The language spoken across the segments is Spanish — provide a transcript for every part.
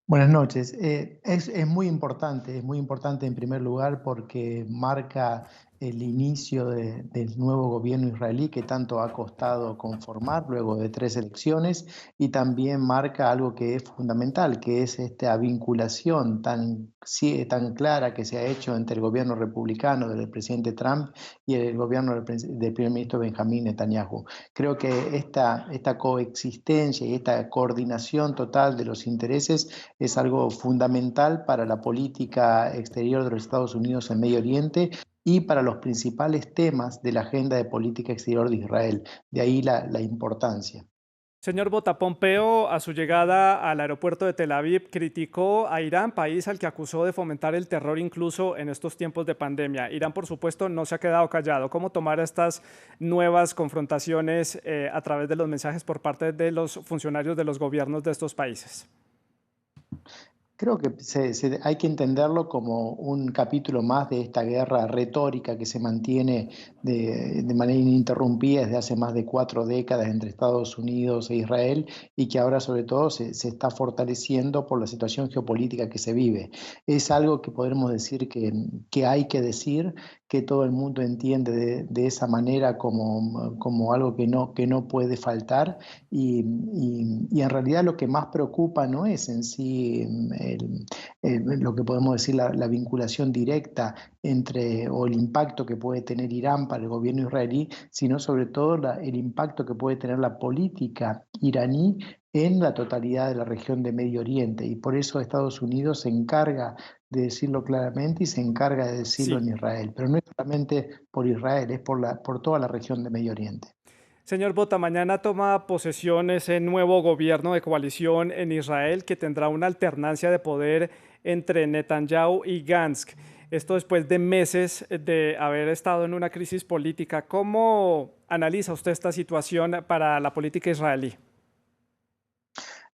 Buenas noches. Es es muy importante en primer lugar porque marca el inicio del nuevo gobierno israelí que tanto ha costado conformar luego de 3 elecciones y también marca algo que es fundamental, que es esta vinculación tan clara que se ha hecho entre el gobierno republicano del presidente Trump y el gobierno del primer ministro Benjamín Netanyahu. Creo que esta coexistencia y esta coordinación total de los intereses es algo fundamental para la política exterior de los Estados Unidos en Medio Oriente y para los principales temas de la agenda de política exterior de Israel. De ahí la importancia. Señor Bota, Pompeo, a su llegada al aeropuerto de Tel Aviv, criticó a Irán, país al que acusó de fomentar el terror incluso en estos tiempos de pandemia. Irán, por supuesto, no se ha quedado callado. ¿Cómo tomar estas nuevas confrontaciones a través de los mensajes por parte de los funcionarios de los gobiernos de estos países? Creo que hay que entenderlo como un capítulo más de esta guerra retórica que se mantiene de manera ininterrumpida desde hace más de 4 décadas entre Estados Unidos e Israel y que ahora sobre todo se está fortaleciendo por la situación geopolítica que se vive. Es algo que podremos decir que hay que decir, que todo el mundo entiende de esa manera como algo que no puede faltar y en realidad lo que más preocupa no es en sí lo que podemos decir la vinculación directa o el impacto que puede tener Irán para el gobierno israelí, sino sobre todo el impacto que puede tener la política iraní en la totalidad de la región de Medio Oriente. Y por eso Estados Unidos se encarga de decirlo claramente y se encarga de decirlo Sí. en Israel. Pero no es solamente por Israel, es por toda la región de Medio Oriente. Señor Bota, mañana toma posesión ese nuevo gobierno de coalición en Israel que tendrá una alternancia de poder entre Netanyahu y Gantz. Esto después de meses de haber estado en una crisis política. ¿Cómo analiza usted esta situación para la política israelí?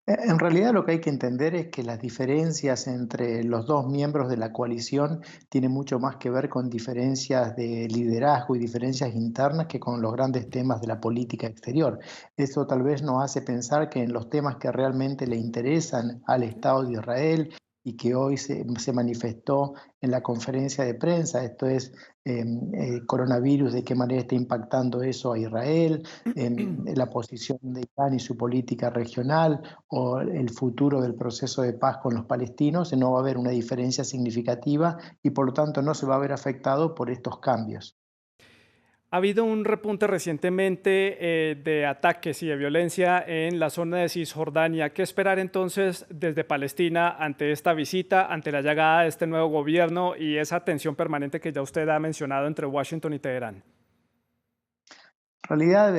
En realidad lo que hay que entender es que las diferencias entre los dos miembros de la coalición tienen mucho más que ver con diferencias de liderazgo y diferencias internas que con los grandes temas de la política exterior. Eso tal vez nos hace pensar que en los temas que realmente le interesan al Estado de Israel y que hoy se manifestó en la conferencia de prensa, esto es coronavirus, de qué manera está impactando eso a Israel, la posición de Irán y su política regional, o el futuro del proceso de paz con los palestinos, no va a haber una diferencia significativa y por lo tanto no se va a ver afectado por estos cambios. Ha habido un repunte recientemente de ataques y de violencia en la zona de Cisjordania. ¿Qué esperar entonces desde Palestina ante esta visita, ante la llegada de este nuevo gobierno y esa tensión permanente que ya usted ha mencionado entre Washington y Teherán? En realidad,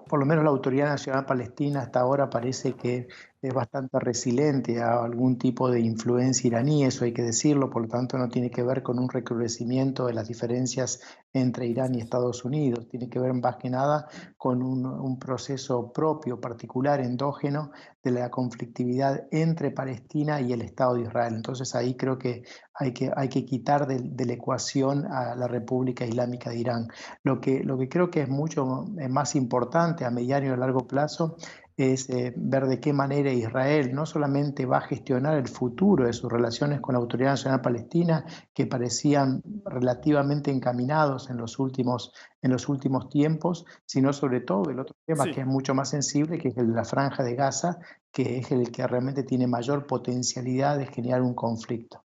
por lo menos la Autoridad Nacional Palestina hasta ahora parece que es bastante resiliente a algún tipo de influencia iraní, eso hay que decirlo, por lo tanto no tiene que ver con un recrudecimiento de las diferencias entre Irán y Estados Unidos, tiene que ver más que nada con un proceso propio, particular, endógeno de la conflictividad entre Palestina y el Estado de Israel. Entonces ahí creo que hay que quitar de la ecuación a la República Islámica de Irán. Lo que creo que es mucho más importante a mediano y a largo plazo es ver de qué manera Israel no solamente va a gestionar el futuro de sus relaciones con la Autoridad Nacional Palestina, que parecían relativamente encaminados en los últimos tiempos, sino sobre todo el otro tema que Sí. es mucho más sensible, que es el de la Franja de Gaza, que es el que realmente tiene mayor potencialidad de generar un conflicto.